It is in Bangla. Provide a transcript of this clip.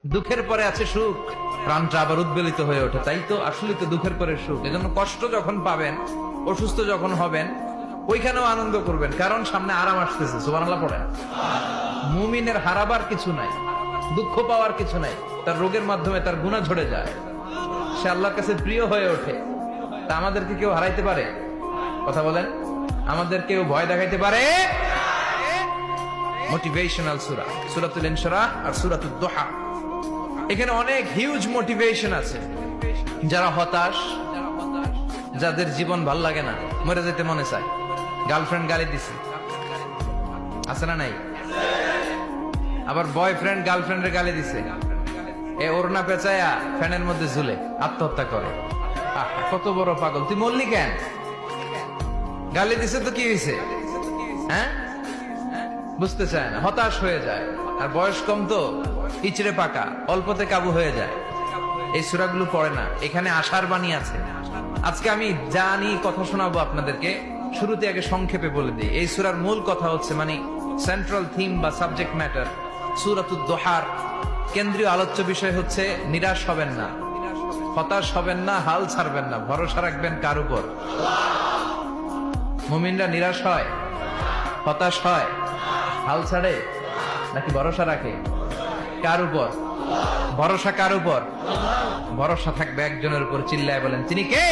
দুঃখের পরে আছে সুখ, প্রাণটা আবার উদ্বেলিত হয়ে ওঠে। তাই তো আসলে তো দুঃখের পরে সুখ। এজন্য কষ্ট যখন পাবেন, অসুস্থ যখন হবেন, ওইখানেও আনন্দ করবেন, কারণ সামনে আরাম আসতেছে। সুবহানাল্লাহ পড়েন। মুমিনের হারাবার কিছু নাই, দুঃখ পাওয়ার কিছু নাই। তার রোগের মাধ্যমে তার গুনাহ ঝরে যায়, সে আল্লাহর কাছে প্রিয় হয়ে ওঠে। তা আমাদেরকে কেউ হারাইতে পারে? কথা বলেন, আমাদের কেউ ভয় দেখাইতে পারে? মোটিভেশনাল সূরা, সূরাতুল ইনশিরাহ আর সূরাতুদ দুহা। এখানে অনেক হিউজ মোটিভেশন আছে। যারা হতাশ, যাদের জীবন ভাল লাগে না, মরে যেতে মনে চায়, গার্লফ্রেন্ড গালি দিছে, আছে না নাই? আবার বয়ফ্রেন্ড গার্লফ্রেন্ডের গালি দিছে, এ ওড়না পেঁচায়া ফ্যানের মধ্যে ঝুলে আত্মহত্যা করে। কত বড় পাগল! তুই মরলি কেন? গালি দিছে তো কি হয়েছে? হ্যাঁ, বুঝতে চায় না, হতাশ হয়ে যায়। আর বয়স কম তো, ইচড়ে পাকা, অল্পতে কাবু হয়ে যায়। এই সূরাগুলো পড়ে না। এখানে আশার বাণী আছে। আজকে আমি জানি কথা শোনাবো আপনাদেরকে, শুরুতে আগে সংক্ষেপে বলে দিই। এই সূরার মূল কথা হচ্ছে, মানে সেন্ট্রাল থিম বা সাবজেক্ট ম্যাটার, সূরাতুদ দুহার কেন্দ্রীয় আলোচ্য বিষয় হচ্ছে নিরাশ হবেন না, হতাশ হবেন না, হাল ছাড়বেন না, ভরসা রাখবেন কার উপর? মুমিনরা নিরাশ হয়, হতাশ হয়, হাল ছাড়ে, নাকি ভরসা রাখে? কার উপর ভরসা? কার উপর ভরসা থাকবে? একজনের উপর। চিল্লায় বলেন, তিনি কে?